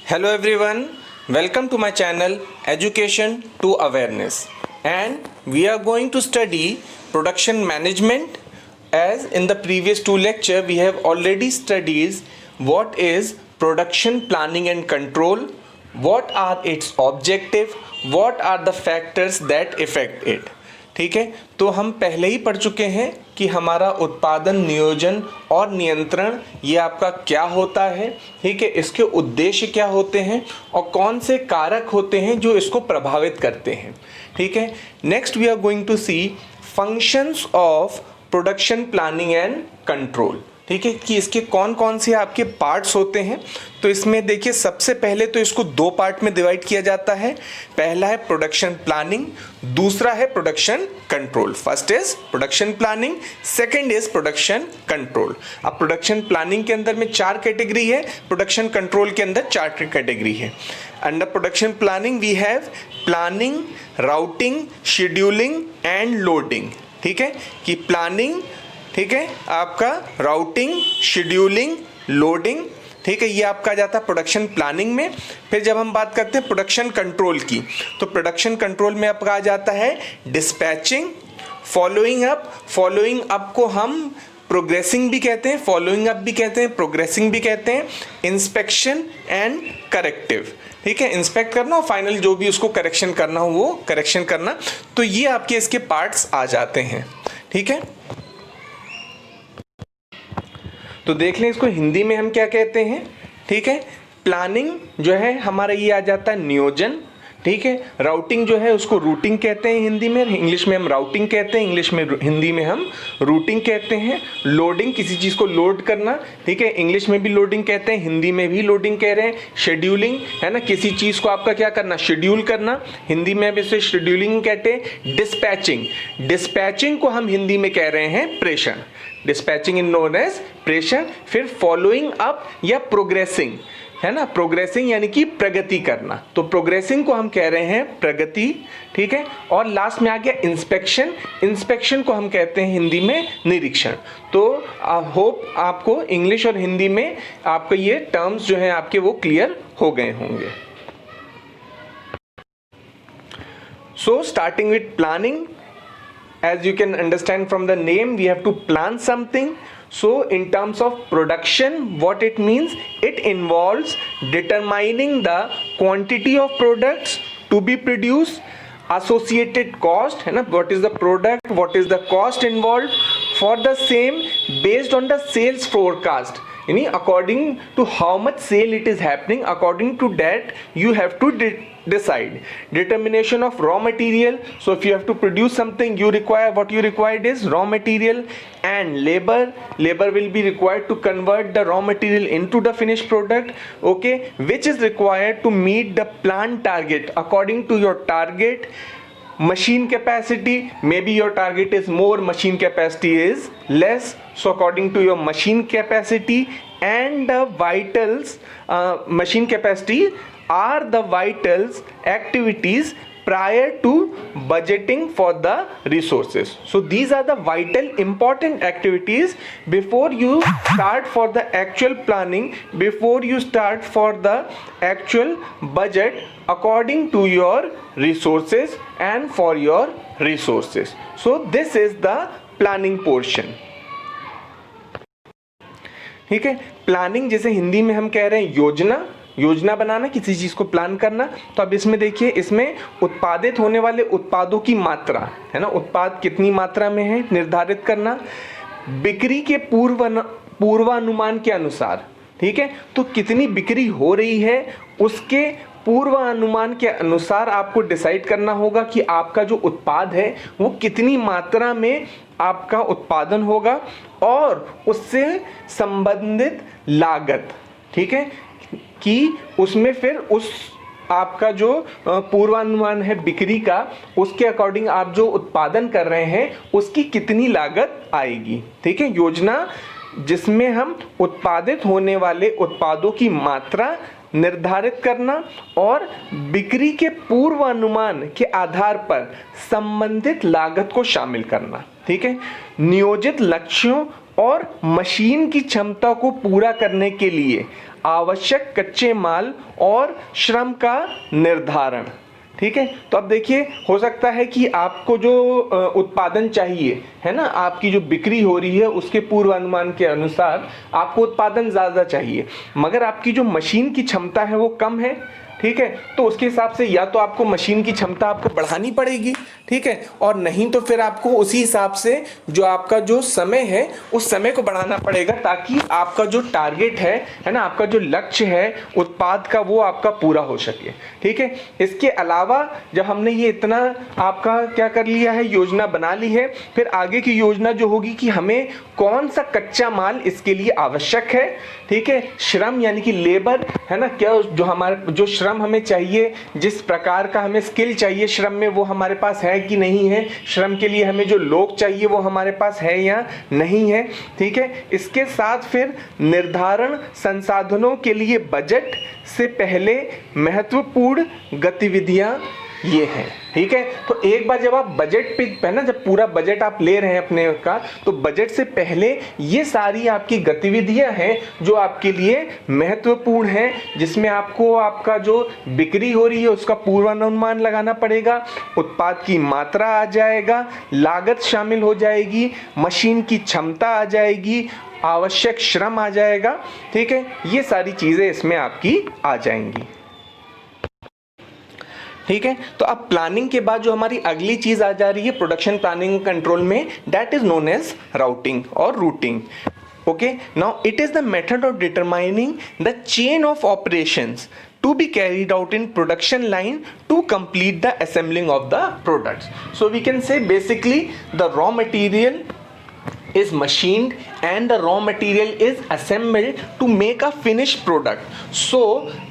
Hello everyone, welcome to my channel Education to Awareness, and we are going to study production management. As in the previous two lecture we have already studied what is production planning and control, what are its objective, what are the factors that affect it. ठीक है, तो हम पहले ही पढ़ चुके हैं कि हमारा उत्पादन नियोजन और नियंत्रण ये आपका क्या होता है। ठीक है, इसके उद्देश्य क्या होते हैं और कौन से कारक होते हैं जो इसको प्रभावित करते हैं। ठीक है, next we are going to see functions of production planning and control. ठीक है, कि इसके कौन कौन से आपके पार्ट्स होते हैं। तो इसमें देखिए, सबसे पहले तो इसको दो पार्ट में डिवाइड किया जाता है। पहला है प्रोडक्शन प्लानिंग, दूसरा है production control. First is production planning, second is production control. अब प्रोडक्शन प्लानिंग के अंदर में 4 कैटेगरी है, प्रोडक्शन कंट्रोल के अंदर 4 कैटेगरी है। Under production planning we have planning, routing, scheduling and loading. ठीक है, कि प्लानिंग, ठीक है, आपका राउटिंग, शेड्यूलिंग, लोडिंग, ठीक है, ये आपका आ जाता है प्रोडक्शन प्लानिंग में। फिर जब हम बात करते हैं प्रोडक्शन कंट्रोल की, तो प्रोडक्शन कंट्रोल में आपका आ जाता है dispatching, following up. Following up को हम प्रोग्रेसिंग भी कहते हैं, फॉलोइंग अप भी कहते हैं, प्रोग्रेसिंग भी कहते हैं, इंस्पेक्शन एंड करेक्टिव। ठीक है, इंस्पेक्ट करना और फाइनल जो भी उसको करेक्शन करना हो वो करेक्शन करना। तो ये आपके इसके पार्ट्स आ जाते हैं। ठीक है, तो देख लें इसको हिंदी में हम क्या कहते हैं। ठीक है, प्लानिंग जो है हमारा ये आ जाता है नियोजन। ठीक है, राउटिंग जो है उसको रूटिंग कहते हैं हिंदी में, इंग्लिश में हम राउटिंग कहते हैं, इंग्लिश में हिंदी में हम रूटिंग कहते हैं। लोडिंग, किसी चीज़ को लोड करना, ठीक है, इंग्लिश में भी लोडिंग कहते हैं, हिंदी में भी लोडिंग कह रहे हैं। शेड्यूलिंग है ना, किसी चीज़ को आपका क्या करना, शेड्यूल करना, हिंदी में अब इसे शेड्यूलिंग कहते हैं। डिस्पैचिंग, डिस्पैचिंग को हम हिंदी में कह रहे हैं प्रेषण, डिस्पैचिंग इन नोन एज प्रेषण। फिर फॉलोइंग अप या प्रोग्रेसिंग है ना, प्रोग्रेसिंग यानी कि प्रगति करना, तो प्रोग्रेसिंग को हम कह रहे हैं प्रगति। ठीक है, और लास्ट में आ गया इंस्पेक्शन, इंस्पेक्शन को हम कहते हैं हिंदी में निरीक्षण। तो होप आपको इंग्लिश और हिंदी में आपको ये टर्म्स जो हैं आपके वो क्लियर हो गए होंगे। So starting with planning, as you can understand from the name, we have to plan something. So in terms of production, what it means, it involves determining the quantity of products to be produced, associated cost है ना, what is the product, what is the cost involved for the same based on the sales forecast, यानी according to how much sale it is happening, according to that you have to decide. Determination of raw material, so if you have to produce something, you require, what you required is raw material and labor. Labor will be required to convert the raw material into the finished product, okay, which is required to meet the planned target. According to your target, machine capacity, maybe your target is more, machine capacity is less, so according to your machine capacity and the vitals, machine capacity are the vitals activities prior to budgeting for the resources. So these are the vital important activities before you start for the actual planning, before you start for the actual budget according to your resources and for your resources. So this is the planning portion. ठीक है, planning जैसे हिंदी में हम कह रहे हैं योजना, योजना बनाना, किसी चीज को प्लान करना। तो अब इसमें देखिए, इसमें उत्पादित होने वाले उत्पादों की मात्रा है ना, उत्पाद कितनी मात्रा में है निर्धारित करना, बिक्री के पूर्वानुमान के अनुसार। ठीक है, तो कितनी बिक्री हो रही है उसके पूर्वानुमान के अनुसार आपको डिसाइड करना होगा कि आपका जो उत्पाद है वो कितनी मात्रा में आपका उत्पादन होगा और उससे संबंधित लागत। ठीक है, कि उसमें फिर उस आपका जो पूर्वानुमान है बिक्री का, उसके अकॉर्डिंग आप जो उत्पादन कर रहे हैं उसकी कितनी लागत आएगी। ठीक है, योजना जिसमें हम उत्पादित होने वाले उत्पादों की मात्रा निर्धारित करना और बिक्री के पूर्वानुमान के आधार पर संबंधित लागत को शामिल करना। ठीक है, नियोजित लक्ष्यों और मशीन की क्षमता को पूरा करने के लिए आवश्यक कच्चे माल और श्रम का निर्धारण। ठीक है, तो अब देखिए, हो सकता है कि आपको जो उत्पादन चाहिए है ना, आपकी जो बिक्री हो रही है उसके पूर्वानुमान के अनुसार आपको उत्पादन ज़्यादा चाहिए, मगर आपकी जो मशीन की क्षमता है वो कम है। ठीक है, तो उसके हिसाब से या तो आपको मशीन की क्षमता आपको बढ़ानी पड़ेगी, ठीक है, और नहीं तो फिर आपको उसी हिसाब से जो आपका जो समय है उस समय को बढ़ाना पड़ेगा, ताकि आपका जो टारगेट है ना, आपका जो लक्ष्य है उत्पाद का वो आपका पूरा हो सके। ठीक है, इसके अलावा जब हमने ये इतना आपका क्या कर लिया है, योजना बना ली है, फिर आगे की योजना जो होगी कि हमें कौन सा कच्चा माल इसके लिए आवश्यक है। ठीक है, श्रम यानी कि लेबर है ना, क्या जो हमारे जो श्रम हमें चाहिए, जिस प्रकार का हमें स्किल चाहिए श्रम में, वो हमारे पास है कि नहीं है, श्रम के लिए हमें जो लोग चाहिए वो हमारे पास है या नहीं है। ठीक है, इसके साथ फिर निर्धारण संसाधनों के लिए बजट से पहले महत्वपूर्ण गतिविधियां ये हैं। ठीक है, तो एक बार जब आप बजट पे ना, जब पूरा बजट आप ले रहे हैं अपने का, तो बजट से पहले ये सारी आपकी गतिविधियां हैं जो आपके लिए महत्वपूर्ण हैं, जिसमें आपको आपका जो बिक्री हो रही है उसका पूर्वानुमान लगाना पड़ेगा, उत्पाद की मात्रा आ जाएगा, लागत शामिल हो जाएगी, मशीन की क्षमता आ जाएगी, आवश्यक श्रम आ जाएगा। ठीक है, ये सारी चीजें इसमें आपकी आ जाएंगी। ठीक है, तो अब प्लानिंग के बाद जो हमारी अगली चीज आ जा रही है प्रोडक्शन प्लानिंग कंट्रोल में, that is known as routing और routing. Okay, now it is the method of determining the chain of operations to be carried out in production line to complete the assembling of the products. So we can say basically the raw material is machined and the raw material is assembled to make a finished product. So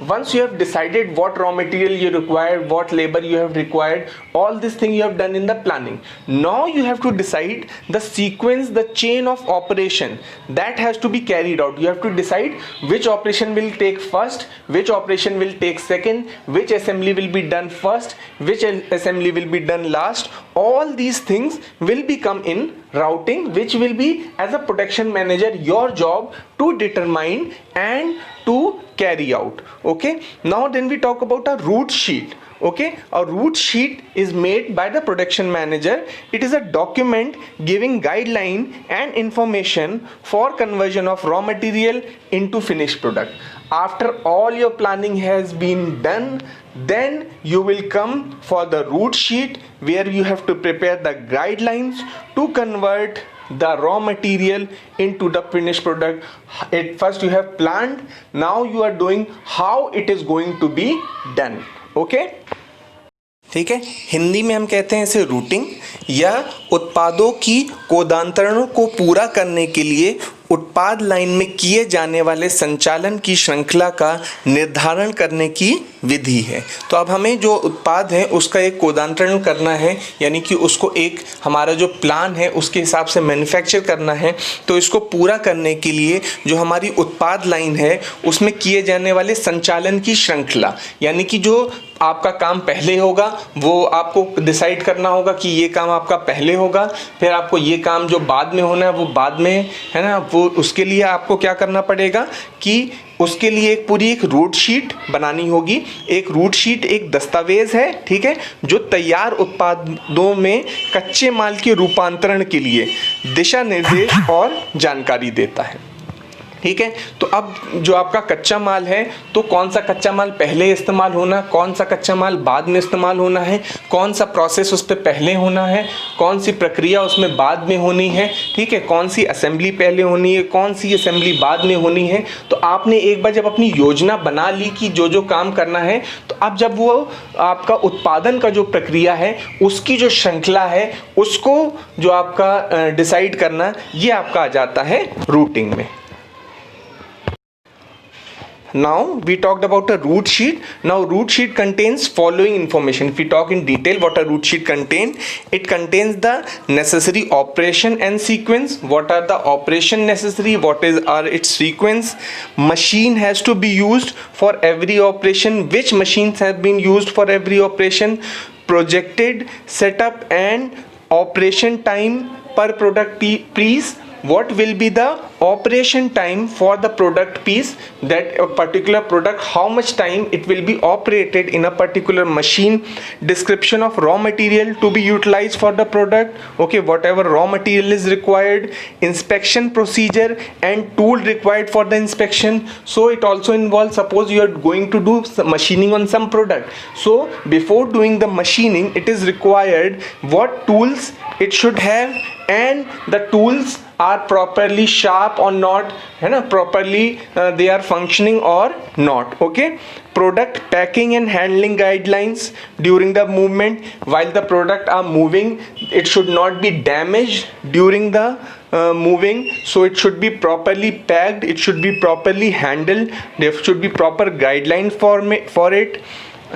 once you have decided what raw material you require, what labor you have required, all this thing you have done in the planning, now you have to decide the sequence, the chain of operation that has to be carried out. You have to decide which operation will take first, which operation will take second, which assembly will be done first, which assembly will be done last. All these things will become in routing, which will be as a production manager your job to determine and to carry out. Okay, now then we talk about a route sheet. Okay, a route sheet is made by the production manager. It is a document giving guideline and information for conversion of raw material into finished product. After all your planning has been done, then you will come for the route sheet, where you have to prepare the guidelines to convert the raw material into the finished product. At first you have planned, now you are doing how it is going to be done. Okay, ठीक है, हिंदी में हम कहते हैं इसे routing, या उत्पादों की कोदांतरणों को पूरा करने के लिए उत्पाद लाइन में किए जाने वाले संचालन की श्रृंखला का निर्धारण करने की विधि है। तो अब हमें जो उत्पाद है उसका एक कोदांतरण करना है, यानी कि उसको एक हमारा जो प्लान है उसके हिसाब से मैन्युफैक्चर करना है। तो इसको पूरा करने के लिए जो हमारी उत्पाद लाइन है उसमें किए जाने वाले संचालन की श्रृंखला, यानी कि जो आपका काम पहले होगा वो आपको डिसाइड करना होगा कि ये काम आपका पहले होगा, फिर आपको ये काम जो बाद में होना है वो बाद में, है ना, वो उसके लिए आपको क्या करना पड़ेगा कि उसके लिए एक पूरी एक रूट शीट बनानी होगी। एक रूट शीट एक दस्तावेज है, ठीक है, जो तैयार उत्पादों में कच्चे माल के रूपांतरण के लिए दिशा निर्देश और जानकारी देता है। ठीक है, तो अब जो आपका कच्चा माल है, तो कौन सा कच्चा माल पहले इस्तेमाल होना, कौन सा कच्चा माल बाद में इस्तेमाल होना है, कौन सा प्रोसेस उस पर पहले होना है, कौन सी प्रक्रिया उसमें बाद में होनी है, ठीक है, कौन सी असेंबली पहले होनी है, कौन सी असेंबली बाद में होनी है। तो आपने एक बार जब अपनी योजना बना ली कि जो जो काम करना है, तो अब जब वो आपका उत्पादन का जो प्रक्रिया है उसकी जो श्रृंखला है उसको जो आपका डिसाइड करना, ये आपका आ जाता है रूटिंग में। Now we talked about a route sheet. Now route sheet contains following information. If we talk in detail what a route sheet contains, it contains the necessary operation and sequence. What are the operation necessary? What are its sequence? Machine has to be used for every operation. Which machines have been used for every operation? Projected setup and operation time per product piece. What will be the operation time for the product piece, that a particular product, how much time it will be operated in a particular machine, description of raw material to be utilized for the product, okay, whatever raw material is required, inspection procedure and tool required for the inspection. So it also involves, suppose you are going to do some machining on some product, so before doing the machining it is required what tools it should have, and the tools are properly sharp or not, है ना, properly they are functioning or not, okay. Product packing and handling guidelines during the movement, while the product are moving it should not be damaged during the moving, so it should be properly packed, it should be properly handled, there should be proper guidelines for it,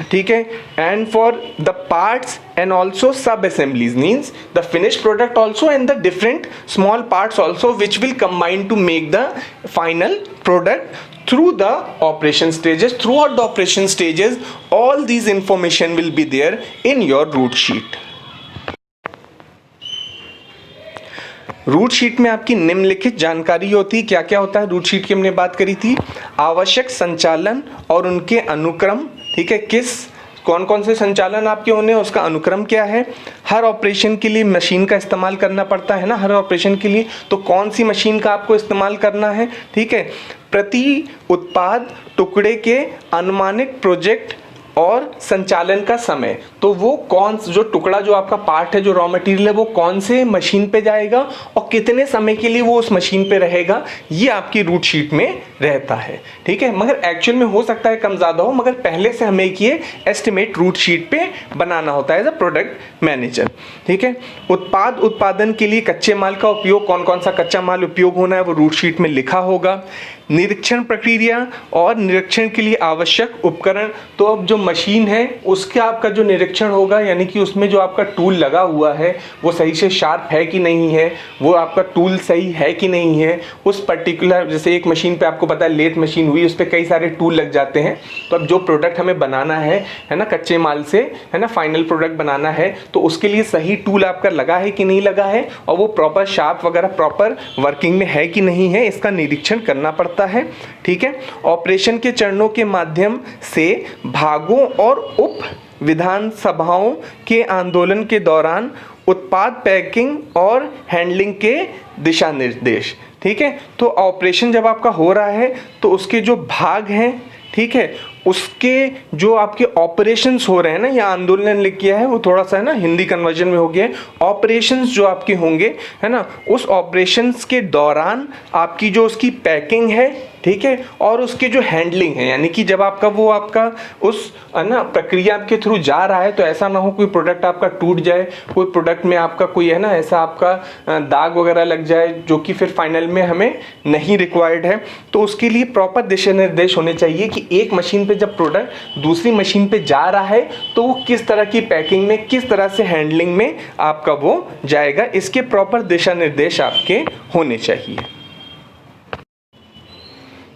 ठीक है. And for the parts and also sub assemblies, means the finished product also and the different small parts also which will combine to make the final product. Through the operation stages, throughout the operation stages, all these information will be there in your route sheet. Route sheet में आपकी निम्नलिखित जानकारी होती है. क्या क्या होता है रूट शीट की हमने बात करी थी. आवश्यक संचालन और उनके अनुक्रम, ठीक है, किस कौन कौन से संचालन आपके होने हैं, उसका अनुक्रम क्या है. हर ऑपरेशन के लिए मशीन का इस्तेमाल करना पड़ता है ना, हर ऑपरेशन के लिए, तो कौन सी मशीन का आपको इस्तेमाल करना है, ठीक है. प्रति उत्पाद टुकड़े के अनुमानित प्रोजेक्ट और संचालन का समय, तो वो कौन जो टुकड़ा जो आपका पार्ट है, जो रॉ मटेरियल है, वो कौन से मशीन पे जाएगा और कितने समय के लिए वो उस मशीन पे रहेगा, ये आपकी रूट शीट में रहता है, ठीक है. मगर एक्चुअल में हो सकता है कम ज़्यादा हो, मगर पहले से हमें ये एस्टिमेट रूट शीट पे बनाना होता है एज अ प्रोडक्ट मैनेजर, ठीक है. उत्पाद उत्पादन के लिए कच्चे माल का उपयोग, कौन कौन सा कच्चा माल उपयोग होना है वो रूट शीट में लिखा होगा. निरीक्षण प्रक्रिया और निरीक्षण के लिए आवश्यक उपकरण, तो अब जो मशीन है उसका आपका जो निरीक्षण होगा, यानी कि उसमें जो आपका टूल लगा हुआ है वो सही से शार्प है कि नहीं है, वो आपका टूल सही है कि नहीं है, उस पर्टिकुलर, जैसे एक मशीन पे आपको पता है लेथ मशीन हुई, उस पर कई सारे टूल लग जाते हैं, तो अब जो प्रोडक्ट हमें बनाना है ना, कच्चे माल से, है ना, फाइनल प्रोडक्ट बनाना है, तो उसके लिए सही टूल आपका लगा है कि नहीं लगा है, और वो प्रॉपर शार्प वगैरह प्रॉपर वर्किंग में है कि नहीं है, इसका निरीक्षण करना पड़ता है, ठीक है. ऑपरेशन के चरणों के माध्यम से भागों और उप विधानसभाओं के आंदोलन के दौरान उत्पाद पैकिंग और हैंडलिंग के दिशा निर्देश, ठीक है. तो ऑपरेशन जब आपका हो रहा है तो उसके जो भाग हैं, ठीक है, उसके जो आपके ऑपरेशंस हो रहे हैं ना, या आंदोलन लिख किया है वो थोड़ा सा है ना हिंदी कन्वर्जन में हो गया है. ऑपरेशंस जो आपके होंगे, है ना, उस ऑपरेशंस के दौरान आपकी जो उसकी पैकिंग है, ठीक है, और उसके जो हैंडलिंग है, यानी कि जब आपका वो आपका उस ना प्रक्रिया आपके थ्रू जा रहा है, तो ऐसा ना हो कोई प्रोडक्ट आपका टूट जाए, कोई प्रोडक्ट में आपका कोई है ना ऐसा आपका दाग वगैरह लग जाए जो कि फिर फाइनल में हमें नहीं रिक्वायर्ड है. तो उसके लिए प्रॉपर दिशा निर्देश होने चाहिए कि एक मशीन पे जब प्रोडक्ट दूसरी मशीन पे जा रहा है तो वो किस तरह की पैकिंग में, किस तरह से हैंडलिंग में आपका वो जाएगा, इसके प्रॉपर दिशा निर्देश आपके होने चाहिए,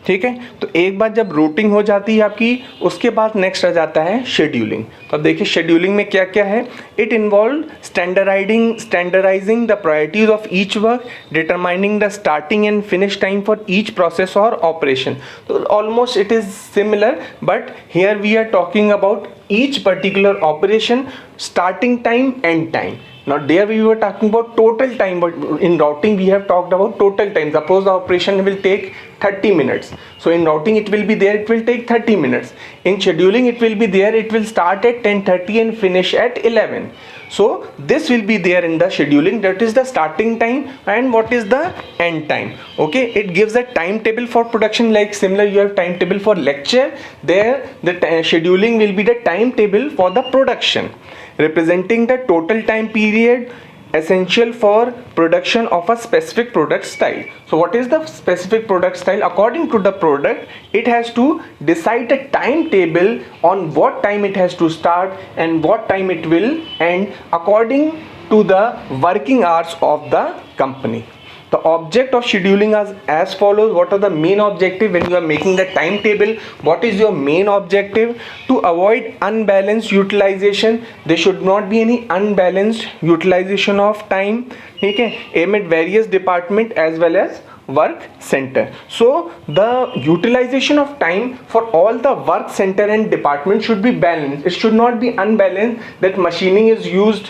ठीक है. तो एक बार जब रूटिंग हो जाती है आपकी, उसके बाद नेक्स्ट आ जाता है शेड्यूलिंग. तो अब देखिए शेड्यूलिंग में क्या क्या है. It involve standardising the priorities of each work, determining the starting and finish time for each process और ऑपरेशन. तो almost it is similar, but here we are talking about each particular operation, starting time, end time. Now there we were talking about total time, but in routing we have talked about total time. Suppose the operation will take 30 minutes. So in routing it will be there, it will take 30 minutes. In scheduling it will be there, it will start at 10:30 and finish at 11. So this will be there in the scheduling, that is the starting time and what is the end time. Okay, it gives a timetable for production, like similar you have timetable for lecture, there the scheduling will be the timetable for the production, representing the total time period essential for production of a specific product style. So what is the specific product style? According to the product, it has to decide a timetable on what time it has to start and what time it will end according to the working hours of the company. The object of scheduling is as follows. What are the main objective when you are making the timetable? What is your main objective? To avoid unbalanced utilization, there should not be any unbalanced utilization of time, ठीक है, amid various department as well as work center. So the utilization of time for all the work center and department should be balanced. It should not be unbalanced, that machining is used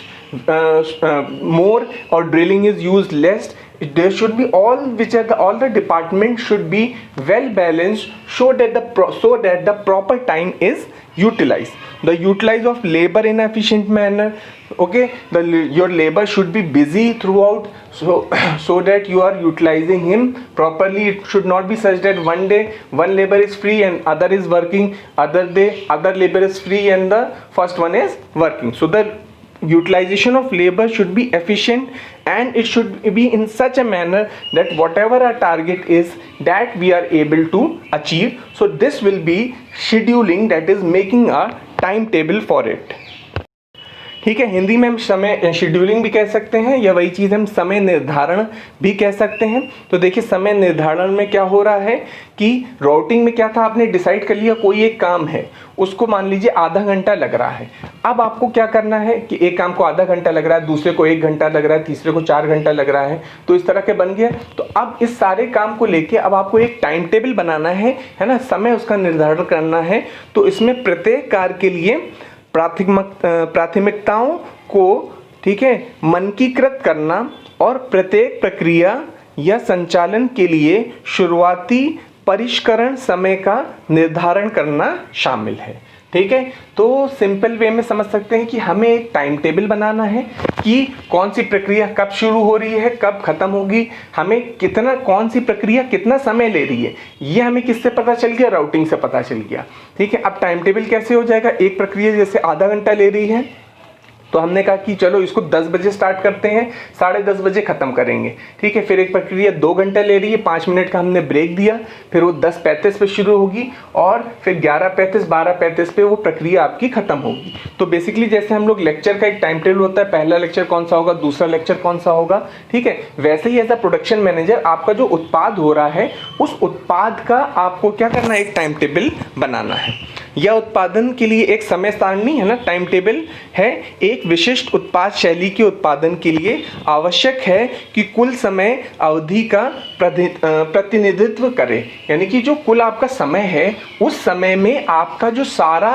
more or drilling is used less. There should be all the departments should be well balanced, so that the proper time is utilized. The utilize of labor in efficient manner. Okay, your labor should be busy throughout, so that you are utilizing him properly. It should not be such that one day one labor is free and other is working, other day other labor is free and the first one is working. So the utilization of labor should be efficient, and it should be in such a manner that whatever our target is, that we are able to achieve. So this will be scheduling, that is making a timetable for it. ठीक है, हिंदी में हम समय scheduling भी कह सकते हैं, या वही चीज़ हम समय निर्धारण भी कह सकते हैं. तो देखिए, समय निर्धारण में क्या हो रहा है कि राउटिंग में क्या था, आपने डिसाइड कर लिया कोई एक काम है, उसको मान लीजिए आधा घंटा लग रहा है. अब आपको क्या करना है कि एक काम को आधा घंटा लग रहा है, दूसरे को 1 घंटा लग रहा है, तीसरे को 4 घंटा लग रहा है, तो इस तरह के बन गया. तो अब इस सारे काम को लेके अब आपको एक टाइम टेबल बनाना है ना, समय उसका निर्धारण करना है. तो इसमें प्रत्येक कार्य के लिए प्राथमिकताओं को, ठीक है, मानकीकृत करना और प्रत्येक प्रक्रिया या संचालन के लिए शुरुआती परिष्करण समय का निर्धारण करना शामिल है. ठीक है, तो सिंपल वे में समझ सकते हैं कि हमें एक टाइम टेबल बनाना है कि कौन सी प्रक्रिया कब शुरू हो रही है, कब खत्म होगी, हमें कितना, कौन सी प्रक्रिया कितना समय ले रही है. ये हमें किससे पता चल गया, राउटिंग से पता चल गया. ठीक है, अब टाइम टेबल कैसे हो जाएगा, एक प्रक्रिया जैसे आधा घंटा ले रही है, तो हमने कहा कि चलो इसको 10 बजे स्टार्ट करते हैं, 10:30 बजे खत्म करेंगे. ठीक है, फिर एक प्रक्रिया 2 घंटे ले रही है, 5 मिनट का हमने ब्रेक दिया, फिर वो 10:35 पे शुरू होगी और फिर 11:35 12:35 पे वो प्रक्रिया आपकी खत्म होगी. तो बेसिकली जैसे हम लोग लेक्चर का एक टाइम टेबल होता है, पहला लेक्चर कौन सा होगा, दूसरा लेक्चर कौन सा होगा. ठीक है, वैसे ही एज अ प्रोडक्शन मैनेजर आपका जो उत्पाद हो रहा है, उस उत्पाद का आपको क्या करना है, एक टाइम टेबल बनाना है. यह उत्पादन के लिए एक समय सारणी है ना, टाइम टेबल है, एक विशिष्ट उत्पाद शैली के उत्पादन के लिए आवश्यक है कि कुल समय अवधि का प्रतिनिधित्व करे. यानी कि जो कुल आपका समय है, उस समय में आपका जो सारा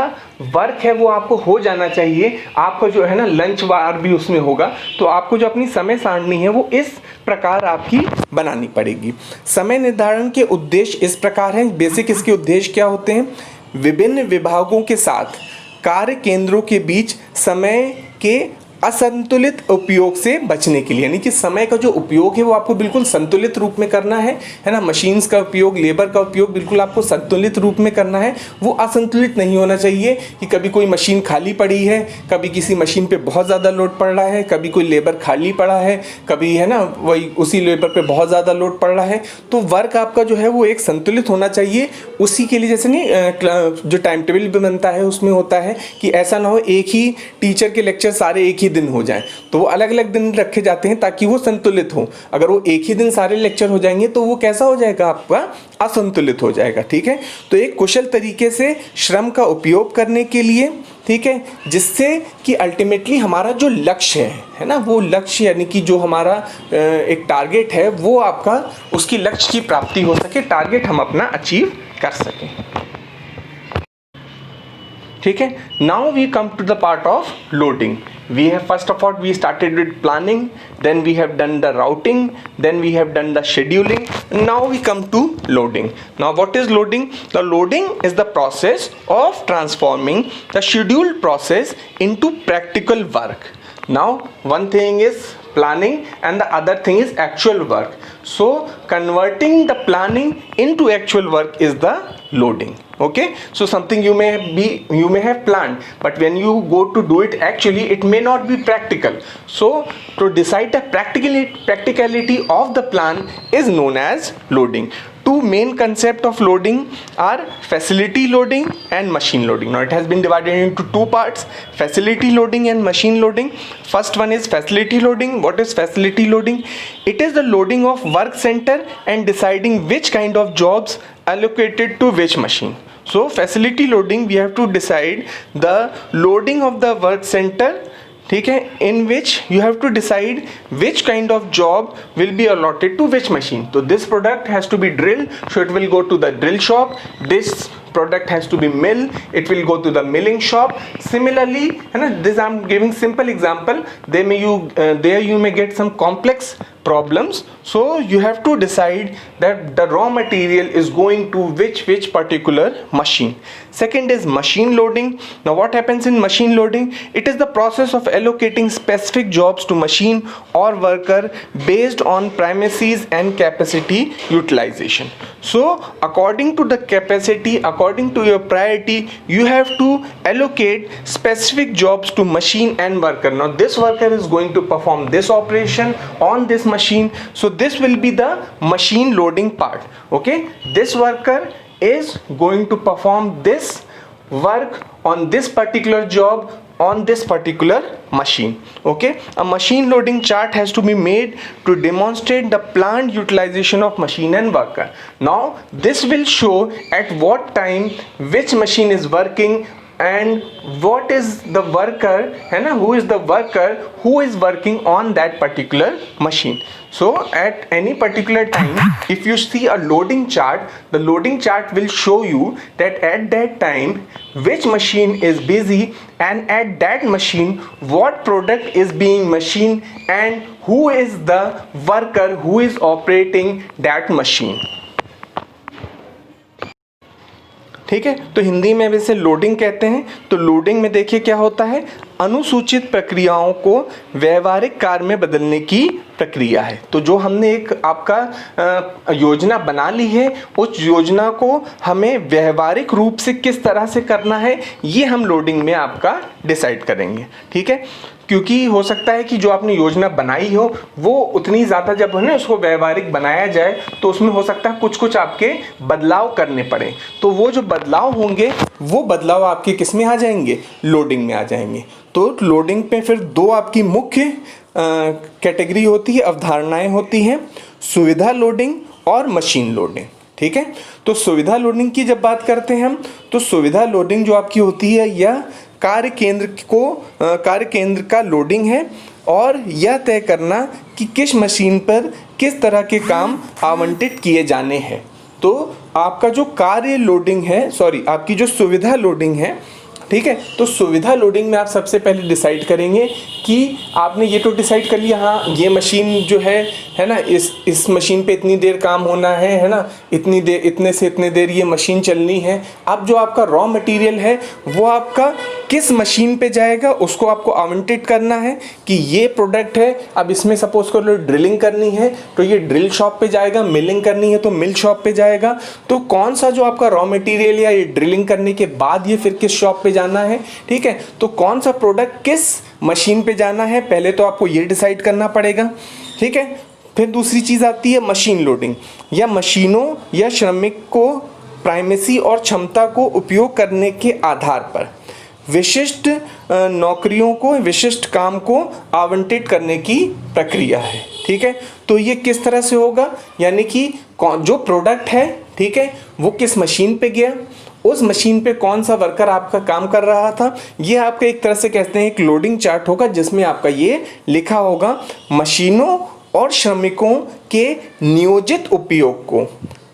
वर्क है वो आपको हो जाना चाहिए. आपका जो है ना लंच वार भी उसमें होगा. तो आपको जो अपनी समय सारणी है वो इस प्रकार आपकी बनानी पड़ेगी. समय निर्धारण के उद्देश्य इस प्रकार हैं. बेसिक इसके उद्देश्य क्या होते हैं, विभिन्न विभागों के साथ कार्य केंद्रों के बीच समय के असंतुलित उपयोग से बचने के लिए. यानी कि समय का जो उपयोग है वो आपको बिल्कुल संतुलित रूप में करना है ना. मशीन्स का उपयोग, लेबर का उपयोग बिल्कुल आपको संतुलित रूप में करना है. वो असंतुलित नहीं होना चाहिए कि कभी कोई मशीन खाली पड़ी है, कभी किसी मशीन पे बहुत ज़्यादा लोड पड़ रहा है, कभी कोई लेबर खाली पड़ा है, कभी है ना वही उसी लेबर पे बहुत ज़्यादा लोड पड़ रहा है. तो वर्क आपका जो है वो एक संतुलित होना चाहिए. उसी के लिए जैसे नहीं जो टाइम टेबल भी बनता है उसमें होता है कि ऐसा ना हो एक ही टीचर के लेक्चर सारे एक ही दिन हो जाएं, तो वो अलग अलग दिन रखे जाते हैं ताकि वो संतुलित हो. अगर वो एक ही दिन सारे लेक्चर हो जाएंगे तो वो कैसा हो जाएगा, आपका असंतुलित हो जाएगा. ठीक है, तो एक कुशल तरीके से श्रम का उपयोग करने के लिए, ठीक है, जिससे कि अल्टीमेटली हमारा जो लक्ष्य है ना, वो लक्ष्य यानी कि जो हमारा एक टारगेट है वो आपका, उसकी लक्ष्य की प्राप्ति हो सके, टारगेट हम अपना अचीव कर सकें. ठीक है, now we come to the part of loading. We have first of all we started with planning, then we have done the routing, then we have done the scheduling, and now we come to loading. Now what is loading? The loading is the process of transforming the scheduled process into practical work. Now one thing is planning and the other thing is actual work. So converting the planning into actual work is the loading. Okay, so something you may have planned, but when you go to do it, actually it may not be practical. So to decide the practicality of the plan is known as loading. Two main concepts of loading are facility loading and machine loading. Now it has been divided into two parts, facility loading and machine loading. First one is facility loading. What is facility loading? It is the loading of work center and deciding which kind of jobs allocated to which machine. So facility loading, we have to decide the loading of the work center, ठीक है, in which you have to decide which kind of job will be allotted to which machine. So this product has to be drilled, so it will go to the drill shop. This product has to be mill, it will go to the milling shop. Similarly, this I'm giving simple example. There you may get some complex problems, so you have to decide that the raw material is going to which particular machine. Second is machine loading. Now what happens in machine loading? It is the process of allocating specific jobs to machine or worker based on premises and capacity utilization. So according to the capacity, according to your priority, you have to allocate specific jobs to machine and worker. Now this worker is going to perform this operation on this machine, so this will be the machine loading part. Okay, this worker is going to perform this work on this particular job on this particular machine. Okay, a machine loading chart has to be made to demonstrate the planned utilization of machine and worker. Now this will show at what time which machine is working and what is the worker, है ना, who is the worker who is working on that particular machine. So at any particular time, if you see a loading chart, the loading chart will show you that at that time which machine is busy and at that machine what product is being machined and who is the worker who is operating that machine. ठीक है, तो हिंदी में वैसे loading कहते हैं. तो loading में देखिए क्या होता है, अनुसूचित प्रक्रियाओं को व्यवहारिक कार्य में बदलने की प्रक्रिया है. तो जो हमने एक आपका योजना बना ली है, उस योजना को हमें व्यवहारिक रूप से किस तरह से करना है, ये हम लोडिंग में आपका डिसाइड करेंगे. ठीक है, क्योंकि हो सकता है कि जो आपने योजना बनाई हो वो उतनी ज़्यादा जब है ना उसको व्यवहारिक बनाया जाए तो उसमें हो सकता है कुछ आपके बदलाव करने पड़े. तो वो जो बदलाव होंगे वो बदलाव आपके किस में आ जाएंगे, लोडिंग में आ जाएंगे. तो लोडिंग पे फिर दो आपकी मुख्य कैटेगरी होती है, अवधारणाएं होती हैं, सुविधा लोडिंग और मशीन लोडिंग. ठीक है, तो सुविधा लोडिंग की जब बात करते हैं हम, तो सुविधा लोडिंग जो आपकी होती है यह कार्य केंद्र का लोडिंग है और यह तय करना कि किस मशीन पर किस तरह के काम आवंटित किए जाने हैं. तो आपका जो कार्य लोडिंग है, आपकी जो सुविधा लोडिंग है, ठीक है, तो सुविधा लोडिंग में आप सबसे पहले डिसाइड करेंगे कि आपने ये तो डिसाइड कर लिया, हाँ ये मशीन जो है ना, इस मशीन पे इतनी देर काम होना है ना, इतनी देर, इतने से इतने देर ये मशीन चलनी है. अब जो आपका रॉ मटेरियल है वो आपका किस मशीन पे जाएगा उसको आपको आवंटित करना है कि ये प्रोडक्ट है, अब इसमें सपोज कर लो ड्रिलिंग करनी है तो ये ड्रिल शॉप पे जाएगा, मिलिंग करनी है तो मिल शॉप पे जाएगा. तो कौन सा जो आपका रॉ मटेरियल या ये ड्रिलिंग करने के बाद ये फिर किस शॉप पे जाना है. ठीक है, तो कौन सा प्रोडक्ट किस मशीन पे जाना है, पहले तो आपको ये डिसाइड करना पड़ेगा. ठीक है, फिर दूसरी चीज़ आती है मशीन लोडिंग, या मशीनों या श्रमिक को प्राइमेसी और क्षमता को उपयोग करने के आधार पर विशिष्ट नौकरियों को, विशिष्ट काम को आवंटित करने की प्रक्रिया है. ठीक है, तो ये किस तरह से होगा, यानी कि जो प्रोडक्ट है, ठीक है, वो किस मशीन पे गया, उस मशीन पे कौन सा वर्कर आपका काम कर रहा था, ये आपका एक तरह से कहते हैं एक लोडिंग चार्ट होगा जिसमें आपका ये लिखा होगा. मशीनों और श्रमिकों के नियोजित उपयोग को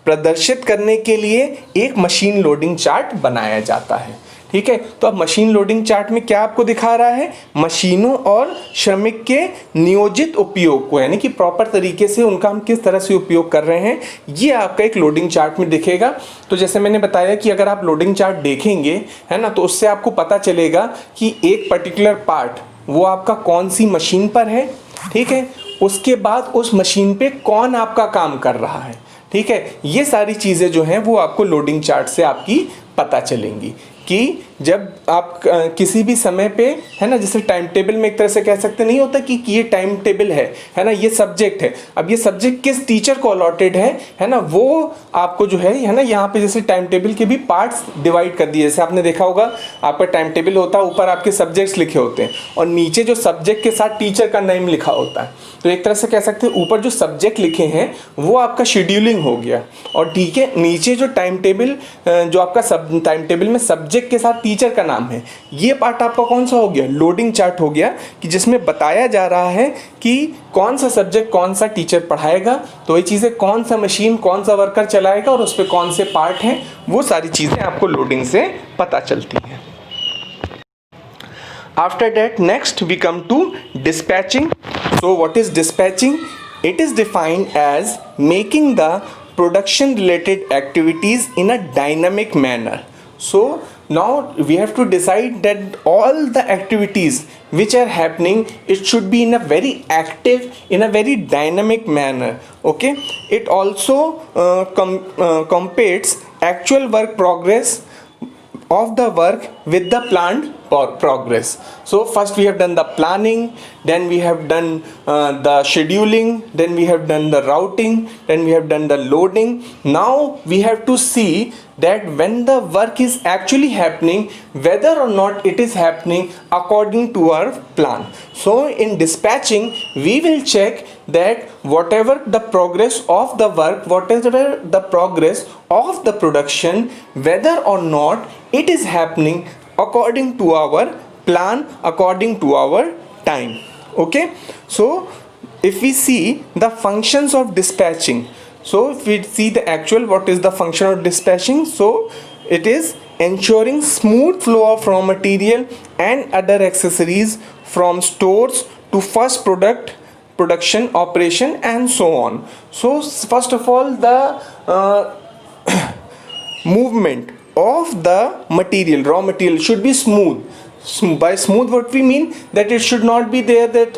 प्रदर्शित करने के लिए एक मशीन लोडिंग चार्ट बनाया जाता है. ठीक है, तो अब मशीन लोडिंग चार्ट में क्या आपको दिखा रहा है, मशीनों और श्रमिक के नियोजित उपयोग को, यानी कि प्रॉपर तरीके से उनका हम किस तरह से उपयोग कर रहे हैं, ये आपका एक लोडिंग चार्ट में दिखेगा. तो जैसे मैंने बताया कि अगर आप लोडिंग चार्ट देखेंगे, है ना, तो उससे आपको पता चलेगा कि एक पर्टिकुलर पार्ट वो आपका कौन सी मशीन पर है. ठीक है, उसके बाद उस मशीन पे कौन आपका काम कर रहा है. ठीक है, ये सारी चीज़ें जो हैं वो आपको लोडिंग चार्ट से आपकी पता चलेंगी कि जब आप किसी भी समय पे, है ना, जैसे टाइम टेबल में एक तरह से कह सकते नहीं होता कि ये टाइम टेबल है ना, ये सब्जेक्ट है, अब ये सब्जेक्ट किस टीचर को अलॉटेड है ना, वो आपको जो है ना, यहाँ पे जैसे टाइम टेबल के भी पार्ट्स डिवाइड कर दिए. जैसे आपने देखा होगा आपका टाइम टेबल होता है, ऊपर आपके सब्जेक्ट्स लिखे होते हैं और नीचे जो सब्जेक्ट के साथ टीचर का नेम लिखा होता है. तो एक तरह से कह सकते हैं ऊपर जो सब्जेक्ट लिखे हैं वो आपका शेड्यूलिंग हो गया, और ठीक है, नीचे जो टाइम टेबल जो आपका टाइम टेबल में सब्जेक्ट सब्जेक्ट के साथ टीचर का नाम है। ये पार्ट आपका कौन सा हो गया, लोडिंग चार्ट हो गया, कि जिसमें बताया जा रहा है कि कौन सा सब्जेक्ट कौन सा टीचर पढ़ाएगा, तो ये चीज़ें कौन सा मशीन कौन सा वर्कर चलाएगा और उस पर कौन से पार्ट हैं, वो सारी चीज़ें आपको लोडिंग से पता चलती हैं। After that, next we come to dispatching. So what is dispatching? It is defined as making the production related activities in a dynamic manner. So now we have to decide that all the activities which are happening, it should be in a very active, in a very dynamic manner. Okay, it also compares actual work progress of the work with the planned progress. So first we have done the planning, then we have done the scheduling, then we have done the routing, then we have done the loading. Now we have to see that when the work is actually happening, whether or not it is happening according to our plan. So in dispatching we will check that whatever the progress of the work, whatever the progress of the production, whether or not it is happening according to our plan, according to our time. Okay, so if we see the functions of dispatching, so if we see the actual what is the function of dispatching, so it is ensuring smooth flow of raw material and other accessories from stores to first production operation and so on. So first of all, the movement of the material, raw material, should be smooth. By smooth what we mean, that it should not be there that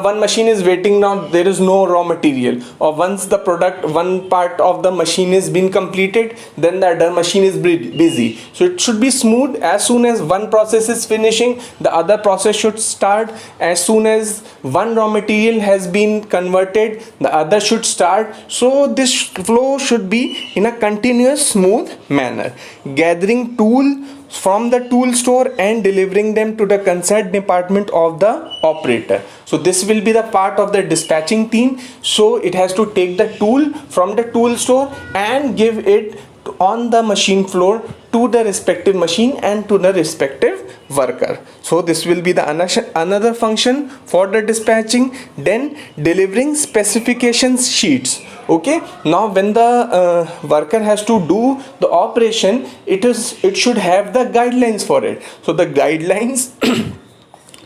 one machine is waiting, now there is no raw material, or once the product, one part of the machine is been completed, then the other machine is busy. So it should be smooth. As soon as one process is finishing, the other process should start. As soon as one raw material has been converted, the other should start. So this flow should be in a continuous smooth manner. Gathering tool from the tool store and delivering them to the concerned department of the operator. So this will be the part of the dispatching team. So it has to take the tool from the tool store and give it on the machine floor to the respective machine and to the respective worker. So this will be the another function for the dispatching. Then delivering specifications sheets. Okay, now when the worker has to do the operation, it should have the guidelines for it. So the guidelines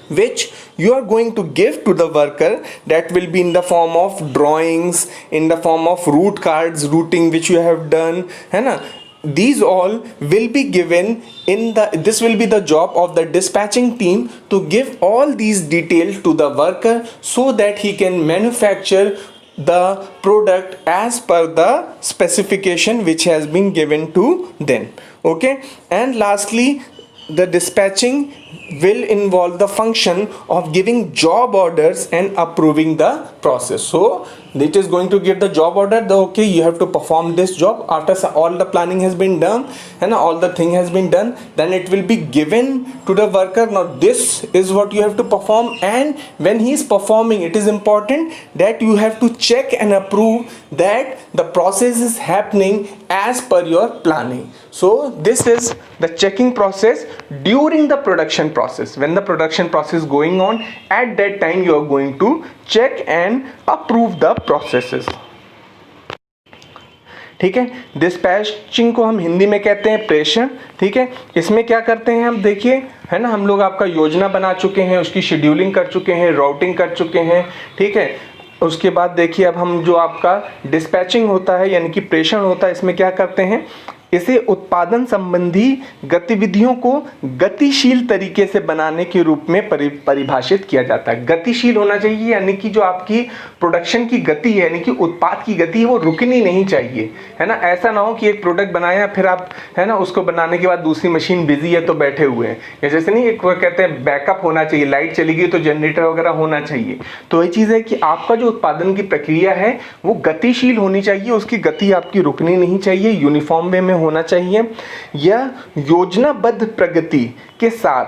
which you are going to give to the worker, that will be in the form of drawings, in the form of route cards, routing which you have done, है ना. These all will be given in the, this will be the job of the dispatching team to give all these details to the worker so that he can manufacture the product as per the specification which has been given to them. Okay, and lastly, the dispatching will involve the function of giving job orders and approving the process. So it is going to give the job order, the okay, you have to perform this job. After all the planning has been done and all the thing has been done, then it will be given to the worker. Now this is what you have to perform, and when he is performing, it is important that you have to check and approve that the process is happening as per your planning. So this is the checking process during the production process. When the production process is going on, at that time you are going to check and approve the processes. ठीक है, dispatching को हम हिंदी में कहते हैं प्रेषण. ठीक है, इसमें क्या करते हैं हम, देखिए है ना, हम लोग आपका योजना बना चुके हैं, उसकी शेड्यूलिंग कर चुके हैं, राउटिंग कर चुके हैं. ठीक है, उसके बाद देखिए अब हम जो आपका डिस्पैचिंग होता है यानी कि प्रेषण होता है, इसमें क्या करते हैं, इसे उत्पादन संबंधी गतिविधियों को गतिशील तरीके से बनाने के रूप में परिभाषित किया जाता है. गतिशील होना चाहिए यानी कि जो आपकी प्रोडक्शन की गति है, यानी कि उत्पाद की गति है, वो रुकनी नहीं चाहिए, है ना. ऐसा ना हो कि एक प्रोडक्ट बनाया फिर आप, है ना, उसको बनाने के बाद दूसरी मशीन बिजी है तो बैठे हुए हैं, या जैसे नहीं, एक कहते हैं बैकअप होना चाहिए, लाइट चली गई तो जनरेटर वगैरह होना चाहिए. तो ये चीज़ है कि आपका जो उत्पादन की प्रक्रिया है वो गतिशील होनी चाहिए, उसकी गति आपकी रुकनी नहीं चाहिए, यूनिफॉर्म वे में होना चाहिए. यह योजनाबद्ध प्रगति के साथ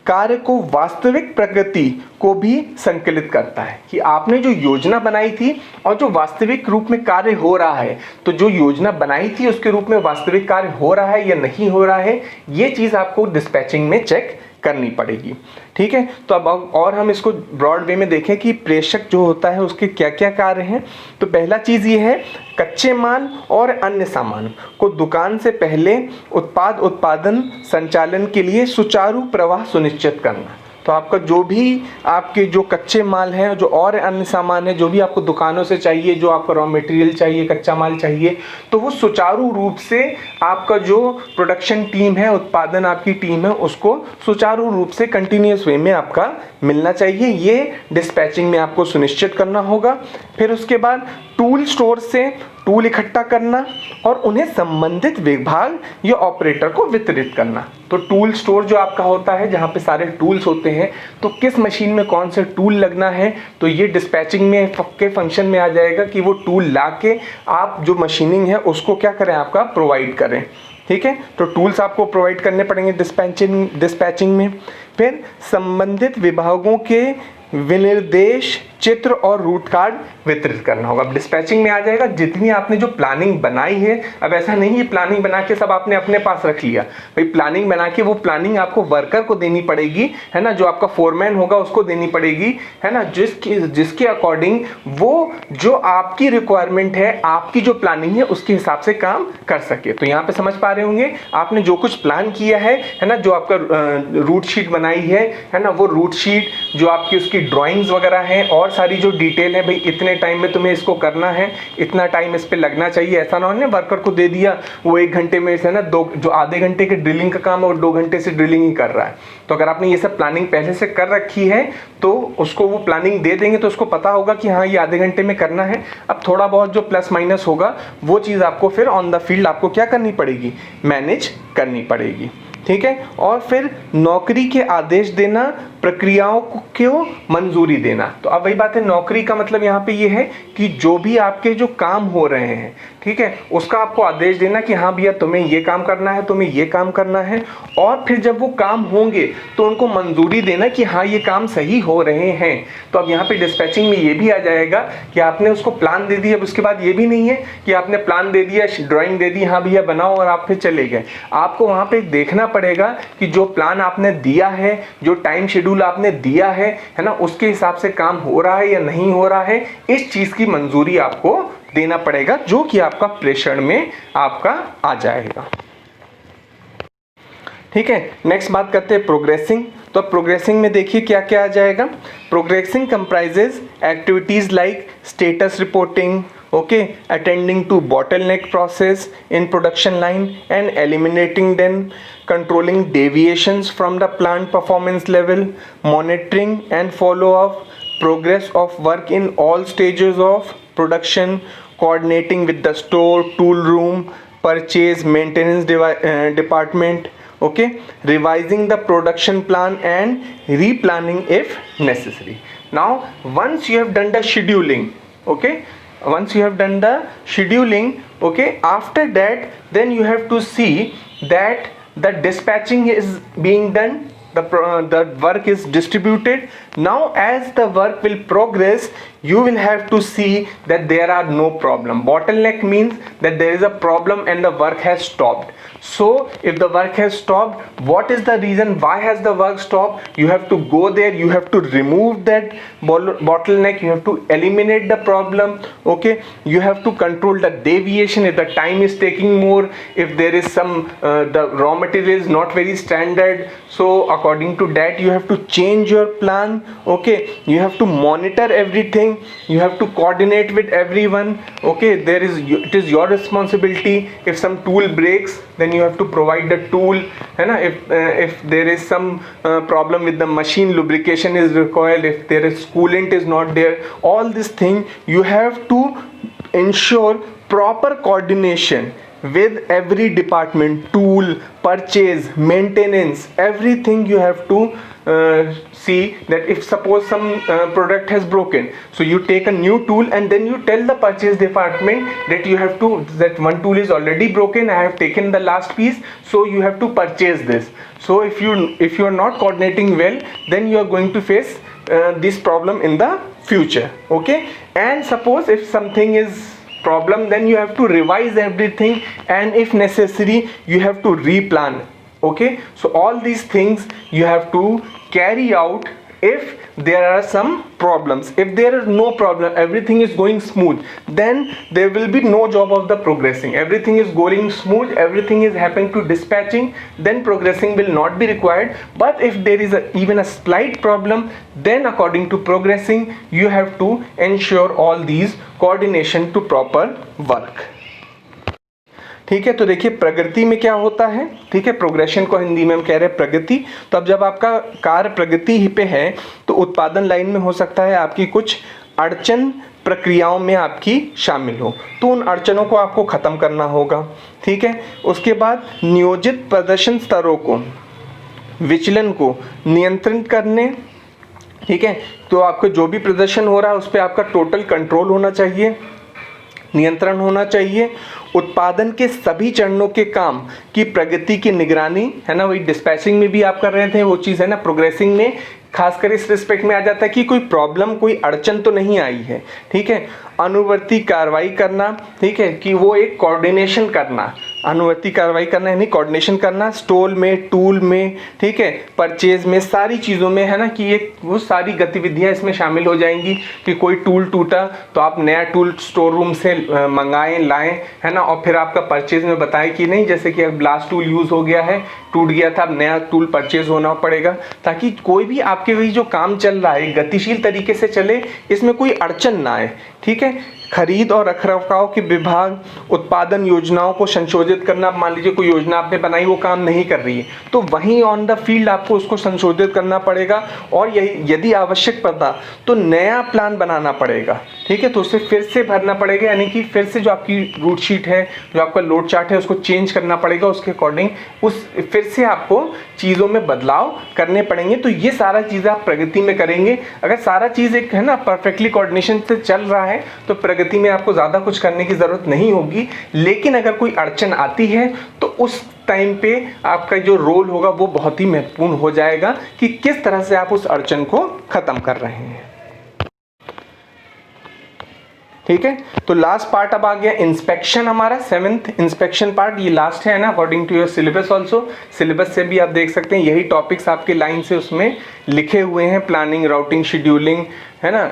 कार्य को वास्तविक प्रगति को भी संकलित करता है कि आपने जो योजना बनाई थी और जो वास्तविक रूप में कार्य हो रहा है, तो जो योजना बनाई थी उसके रूप में वास्तविक कार्य हो रहा है या नहीं हो रहा है, ये चीज़ आपको डिस्पैचिंग में चेक करनी पड़ेगी। ठीक है, तो अब और हम इसको ब्रॉड वे में देखें कि प्रेषक जो होता है उसके क्या क्या कार्य हैं। तो पहला चीज़ ये है, कच्चे माल और अन्य सामान को दुकान से पहले उत्पादन संचालन के लिए सुचारू प्रवाह सुनिश्चित करना। तो आपका जो भी आपके जो कच्चे माल हैं, जो और अन्य सामान है, जो भी आपको दुकानों से चाहिए, जो आपका रॉ मटेरियल चाहिए, कच्चा माल चाहिए, तो वो सुचारू रूप से आपका जो प्रोडक्शन टीम है, उत्पादन आपकी टीम है, उसको सुचारू रूप से कंटिन्यूस वे में आपका मिलना चाहिए। ये डिस्पैचिंग में आपको सुनिश्चित करना होगा। फिर उसके बाद टूल स्टोर से टूल इकट्ठा करना और उन्हें संबंधित विभाग या ऑपरेटर को वितरित करना। तो टूल स्टोर जो आपका होता है, जहाँ पे सारे टूल्स होते हैं, तो किस मशीन में कौन से टूल लगना है, तो ये डिस्पैचिंग में के फंक्शन में आ जाएगा कि वो टूल ला के आप जो मशीनिंग है उसको क्या करें, आपका प्रोवाइड करें। ठीक है, तो टूल्स आपको प्रोवाइड करने पड़ेंगे डिस्पैचिंग में। फिर संबंधित विभागों के विनिर्देश चित्र और रूट कार्ड वितरित करना होगा। अब डिस्पैचिंग में आ जाएगा जितनी आपने जो प्लानिंग बनाई है। अब ऐसा नहीं है प्लानिंग बना के सब आपने अपने पास रख लिया, भाई प्लानिंग बना के वो प्लानिंग आपको वर्कर को देनी पड़ेगी, है ना, जो आपका फोरमैन होगा उसको देनी पड़ेगी, है ना, जिसके अकॉर्डिंग वो जो आपकी रिक्वायरमेंट है, आपकी जो प्लानिंग है उसके हिसाब से काम कर सके। तो यहाँ पे समझ पा रहे होंगे आपने जो कुछ प्लान किया है ना, जो आपका रूट शीट बनाई है ना, वो रूट शीट जो आपकी उसकी ड्राइंग्स वगैरह हैं और सारी जो डिटेल है, भाई इतने टाइम में तुम्हें इसको करना है, इतना टाइम इस पे लगना चाहिए। ऐसा ना हो वर्कर को दे दिया वो 1 घंटे में से ना जो आधे घंटे के ड्रिलिंग का काम है वो 2 घंटे से ड्रिलिंग ही कर रहा है। तो अगर आपने ये सब प्लानिंग पहले से कर रखी है तो उसको वो प्लानिंग दे देंगे तो उसको पता होगा कि हाँ ये आधे घंटे में करना है। अब थोड़ा बहुत जो प्लस माइनस होगा वो चीज़ आपको फिर ऑन द फील्ड आपको क्या करनी पड़ेगी, मैनेज करनी पड़ेगी। ठीक है, और फिर नौकरी के आदेश देना, प्रक्रियाओं को मंजूरी देना। तो अब वही बात है, नौकरी का मतलब यहाँ पे ये है कि जो भी आपके जो काम हो रहे हैं, ठीक है, उसका आपको आदेश देना कि हाँ भैया तुम्हें ये काम करना है, तुम्हें ये काम करना है। और फिर जब वो काम होंगे तो उनको मंजूरी देना कि हाँ ये काम सही हो रहे हैं। तो अब यहाँ पे डिस्पैचिंग में ये भी आ जाएगा कि आपने उसको प्लान दे दिया। अब उसके बाद ये भी नहीं है कि आपने प्लान दे दिया, ड्राइंग दे दी, हाँ भैया बनाओ और आप फिर चले गए। आपको वहाँ पे देखना पड़ेगा कि जो प्लान आपने दिया है, जो टाइम शेड्यूल आपने दिया है ना, उसके हिसाब से काम हो रहा है या नहीं हो रहा है, इस चीज की मंजूरी आपको देना पड़ेगा, जो कि आपका प्रेषण में आपका आ जाएगा। ठीक है, नेक्स्ट बात करते हैं प्रोग्रेसिंग। तो प्रोग्रेसिंग में देखिए क्या क्या आ जाएगा। Progressing comprises activities like status reporting, okay, attending to bottleneck process in production line and eliminating them, controlling deviations from the plant performance level, monitoring and follow up progress of work in all stages of production, coordinating with the store, tool room, purchase, maintenance department, okay, revising the production plan and replanning if necessary. Now once you have done the scheduling, okay, once you have done the scheduling, okay, after that then you have to see that the dispatching is being done, the work is distributed. Now as the work will progress, you will have to see that there are no problem. Bottleneck means that there is a problem and the work has stopped. So if the work has stopped, what is the reason, why has the work stopped? You have to go there, you have to remove that bottleneck, you have to eliminate the problem, okay, you have to control the deviation if the time is taking more, if there is some the raw material is not very standard, so according to that you have to change your plan, okay, you have to monitor everything, you have to coordinate with everyone, okay, it is your responsibility. If some tool breaks, then you have to provide the tool, है ना, if there is some problem with the machine, lubrication is required, if there is coolant is not there, all this thing you have to ensure proper coordination with every department, tool, purchase, maintenance, everything you have to see that if suppose some product has broken, so you take a new tool and then you tell the purchase department that you have to, that one tool is already broken, I have taken the last piece, so you have to purchase this. So if you are not coordinating well, then you are going to face this problem in the future. Okay, and suppose if something is problem, then you have to revise everything, and if necessary you have to replan. Okay, so all these things you have to carry out if there are some problems. If there is no problem, everything is going smooth, then there will be no job of the progressing. Everything is going smooth, everything is happening to dispatching, then progressing will not be required. But if there is even a slight problem, then according to progressing you have to ensure all these coordination to proper work. ठीक है, तो देखिए प्रगति में क्या होता है, ठीक है, प्रोग्रेशन को हिंदी में हम कह रहे हैं प्रगति। तो अब जब आपका कार्य प्रगति ही पे है तो उत्पादन लाइन में हो सकता है आपकी कुछ अड़चन प्रक्रियाओं में आपकी शामिल हो, तो उन अड़चनों को आपको ख़त्म करना होगा। ठीक है, उसके बाद नियोजित प्रदर्शन स्तरों को, विचलन को नियंत्रित करने, ठीक है, तो आपका जो भी प्रदर्शन हो रहा है उस पर आपका टोटल कंट्रोल होना चाहिए, नियंत्रण होना चाहिए। उत्पादन के सभी चरणों के काम की प्रगति की निगरानी, है ना, वही डिस्पैचिंग में भी आप कर रहे थे वो चीज़, है ना, प्रोग्रेसिंग में खासकर इस रिस्पेक्ट में आ जाता है कि कोई प्रॉब्लम, कोई अड़चन तो नहीं आई है। ठीक है, अनुवर्ती कार्रवाई करना, ठीक है, कि वो एक कोऑर्डिनेशन करना, अनुवर्ती कार्रवाई करना यानी कोऑर्डिनेशन करना, स्टोर में, टूल में, ठीक है, परचेज में, सारी चीज़ों में, है ना, कि ये वो सारी गतिविधियां इसमें शामिल हो जाएंगी कि कोई टूल टूटा तो आप नया टूल स्टोर रूम से मंगाएं, लाएं, है ना, और फिर आपका परचेज में बताएं कि नहीं, जैसे कि अब लास्ट टूल यूज़ हो गया है, टूट गया था, अब नया टूल परचेज होना पड़ेगा, ताकि कोई भी आपके वही जो काम चल रहा है गतिशील तरीके से चले, इसमें कोई अड़चन ना आए। ठीक है, खरीद और रखरखाव के विभाग, उत्पादन योजनाओं को संशोधित करना, मान लीजिए कोई योजना आपने बनाई वो काम नहीं कर रही है, तो वहीं ऑन द फील्ड आपको उसको संशोधित करना पड़ेगा, और यही यदि आवश्यक पड़ता तो नया प्लान बनाना पड़ेगा। ठीक है, तो उसे फिर से भरना पड़ेगा, यानी कि फिर से जो आपकी रूट शीट है, जो आपका लोड चार्ट है, उसको चेंज करना पड़ेगा, उसके अकॉर्डिंग उस फिर से आपको चीज़ों में बदलाव करने पड़ेंगे। तो ये सारा चीज़ आप प्रगति में करेंगे। अगर सारा चीज़ एक, है ना, परफेक्टली कोऑर्डिनेशन से चल रहा है तो प्रगति में आपको ज़्यादा कुछ करने की ज़रूरत नहीं होगी। लेकिन अगर कोई अड़चन आती है तो उस टाइम पे आपका जो रोल होगा वो बहुत ही महत्वपूर्ण हो जाएगा कि किस तरह से आप उस अड़चन को ख़त्म कर रहे हैं। ठीक है, तो लास्ट पार्ट अब आ गया इंस्पेक्शन, हमारा 7th इंस्पेक्शन पार्ट, ये लास्ट है ना, according to your syllabus also. Syllabus से भी आप देख सकते हैं यही टॉपिक्स आपके लाइन से उसमें लिखे हुए हैं, प्लानिंग, राउटिंग, शेड्यूलिंग, है ना,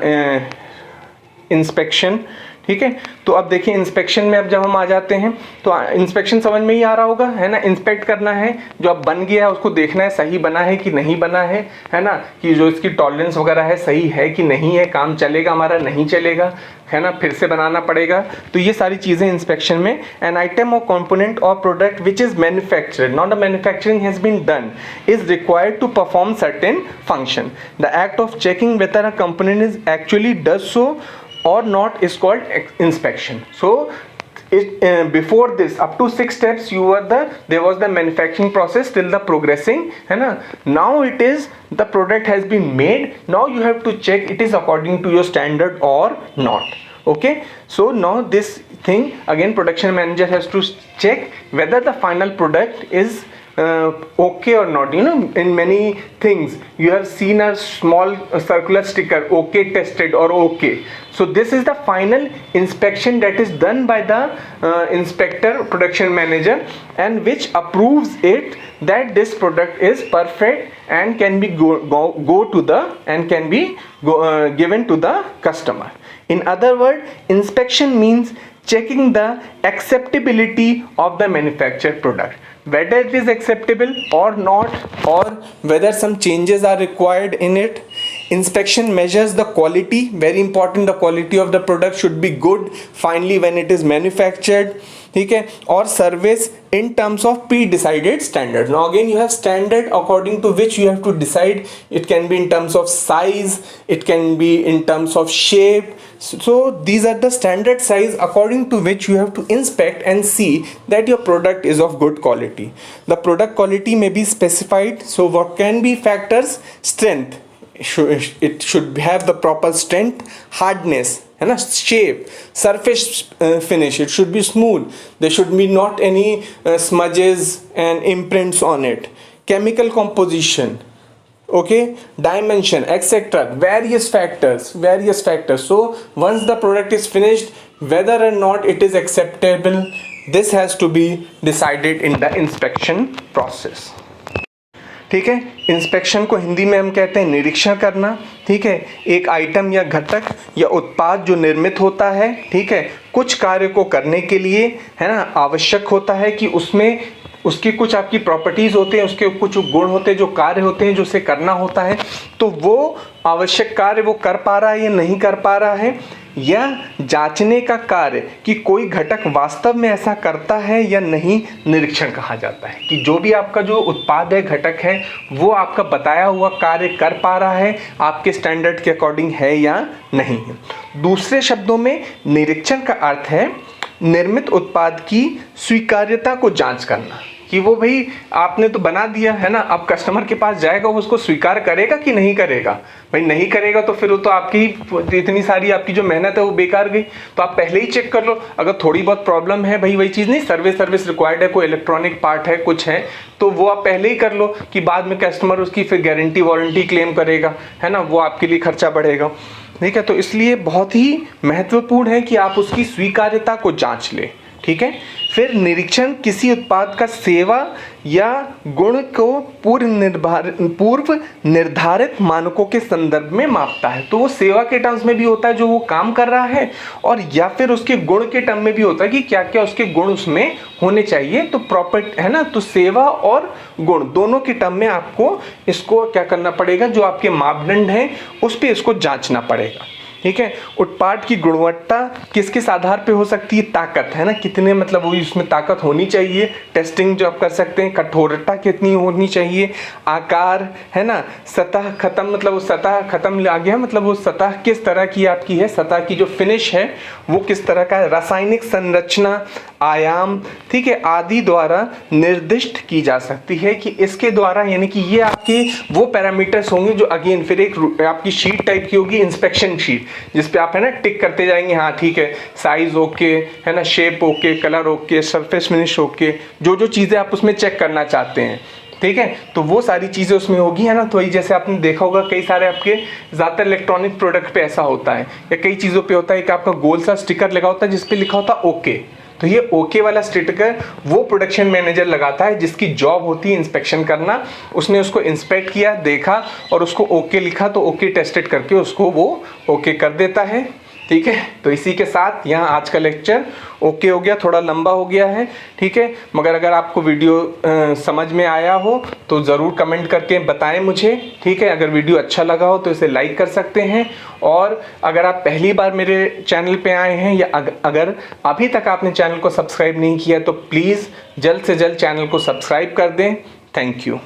इंस्पेक्शन। ठीक है, तो अब देखिए इंस्पेक्शन में अब जब हम आ जाते हैं तो इंस्पेक्शन समझ में ही आ रहा होगा, है ना, इंस्पेक्ट करना है, जो अब बन गया है उसको देखना है सही बना है कि नहीं बना है ना, कि जो इसकी टॉलरेंस वगैरह है सही है कि नहीं है, काम चलेगा हमारा, नहीं चलेगा, है ना, फिर से बनाना पड़ेगा। तो ये सारी चीज़ें इंस्पेक्शन में। एन आइटम और कंपोनेंट और product which is manufactured, not a manufacturing has been done, is required to perform certain function. The act of checking whether a component is actually does so or not is called inspection. So before this, up to 6 steps there was the manufacturing process till the progressing, है ना. Now it is the product has been made, now you have to check it is according to your standard or not. Okay, so now this thing again production manager has to check whether the final product is okay or not. You know, in many things you have seen a small circular sticker, okay tested or okay. So this is the final inspection that is done by the inspector, production manager, and which approves it that this product is perfect and can be go to the and can be given to the customer. In other words, inspection means checking the acceptability of the manufactured product, whether it is acceptable or not, or whether some changes are required in it. Inspection measures the quality, very important, the quality of the product should be good finally when it is manufactured, ठीक है. और service in terms of pre-decided standards. Now again you have standard according to which you have to decide. It can be in terms of size, it can be in terms of shape. So these are the standard size according to which you have to inspect and see that your product is of good quality. The product quality may be specified. So what can be factors? Strength. It should have the proper strength, hardness, है ना, shape, surface finish, it should be smooth, there should be not any smudges and imprints on it, chemical composition, okay, dimension, etc. various factors. So once the product is finished, whether or not it is acceptable, this has to be decided in the inspection process. ठीक है. Inspection को हिंदी में हम कहते हैं निरीक्षण करना. ठीक है. एक आइटम या घटक या उत्पाद जो निर्मित होता है, ठीक है, कुछ कार्य को करने के लिए, है ना, आवश्यक होता है कि उसमें उसकी कुछ आपकी प्रॉपर्टीज़ होते हैं, उसके कुछ गुण होते हैं, जो कार्य होते हैं जो उसे करना होता है. तो वो आवश्यक कार्य वो कर पा रहा है या नहीं कर पा रहा है, या जांचने का कार्य कि कोई घटक वास्तव में ऐसा करता है या नहीं, निरीक्षण कहा जाता है. कि जो भी आपका जो उत्पाद है, घटक है, वो आपका बताया हुआ कार्य कर पा रहा है, आपके स्टैंडर्ड के अकॉर्डिंग है या नहीं. दूसरे शब्दों में निरीक्षण का अर्थ है निर्मित उत्पाद की स्वीकार्यता को जांच करना. कि वो भाई आपने तो बना दिया है ना, अब कस्टमर के पास जाएगा, वो उसको स्वीकार करेगा कि नहीं करेगा. भाई नहीं करेगा तो फिर वो तो आपकी इतनी सारी आपकी जो मेहनत है वो बेकार गई. तो आप पहले ही चेक कर लो. अगर थोड़ी बहुत प्रॉब्लम है, भाई वही चीज़ नहीं, सर्विस रिक्वायर्ड है, कोई इलेक्ट्रॉनिक पार्ट है, कुछ है, तो वो आप पहले ही कर लो कि बाद में कस्टमर उसकी फिर गारंटी वारंटी क्लेम करेगा, है ना, वो आपके लिए खर्चा बढ़ेगा. ठीक है. तो इसलिए बहुत ही महत्वपूर्ण है कि आप उसकी स्वीकार्यता को जांच लें. ठीक है. फिर निरीक्षण किसी उत्पाद का सेवा या गुण को पूर्व निर्धारित मानकों के संदर्भ में मापता है. तो वो सेवा के टर्म्स में भी होता है जो वो काम कर रहा है, और या फिर उसके गुण के टर्म में भी होता है कि क्या क्या उसके गुण उसमें होने चाहिए. तो प्रॉपर, है ना, तो सेवा और गुण दोनों के टर्म में आपको इसको क्या करना पड़ेगा, जो आपके मापदंड हैं उस पर इसको जांचना पड़ेगा. ठीक है. उत्पाद की गुणवत्ता किस किस आधार पे हो सकती है? ताकत, है ना, कितने मतलब वो उसमें ताकत होनी चाहिए, टेस्टिंग जो आप कर सकते हैं. कठोरता कितनी होनी चाहिए, आकार, है ना, सतह खत्म, मतलब वो सतह खत्म आ गया, मतलब वो सतह किस तरह की आपकी है, सतह की जो फिनिश है वो किस तरह का है, रासायनिक संरचना, आयाम, ठीक है, आदि द्वारा निर्दिष्ट की जा सकती है. कि इसके द्वारा, यानी कि ये आपके वो पैरामीटर्स होंगे जो अगेन फिर एक आपकी शीट टाइप की होगी, इंस्पेक्शन शीट, जिस पे आप, है ना, टिक करते जाएंगे. हाँ ठीक है, साइज ओके, है ना, shape okay, colour okay, surface finish okay, जो जो चीज़ें आप उसमें चेक करना चाहते हैं. ठीक है. तो वो सारी चीज़ें उसमें होगी, है ना. तो वही जैसे आपने देखा होगा कई सारे आपके ज़्यादातर इलेक्ट्रॉनिक प्रोडक्ट पे ऐसा होता है, या कई चीज़ों पे होता है कि आपका गोल सा स्टिकर लगा होता है जिस पे लिखा होता है ओके. तो ये ओके वाला स्टिकर वो प्रोडक्शन मैनेजर लगाता है जिसकी जॉब होती है इंस्पेक्शन करना. उसने उसको इंस्पेक्ट किया, देखा और उसको ओके लिखा, तो ओके टेस्टेड करके उसको वो ओके कर देता है. ठीक है. तो इसी के साथ यहाँ आज का लेक्चर ओके हो गया, थोड़ा लंबा हो गया है. ठीक है. मगर अगर आपको वीडियो समझ में आया हो तो ज़रूर कमेंट करके बताएं मुझे. ठीक है. अगर वीडियो अच्छा लगा हो तो इसे लाइक कर सकते हैं. और अगर आप पहली बार मेरे चैनल पे आए हैं, या अगर अभी तक आपने चैनल को सब्सक्राइब नहीं किया, तो प्लीज़ जल्द से जल्द चैनल को सब्सक्राइब कर दें. Thank you.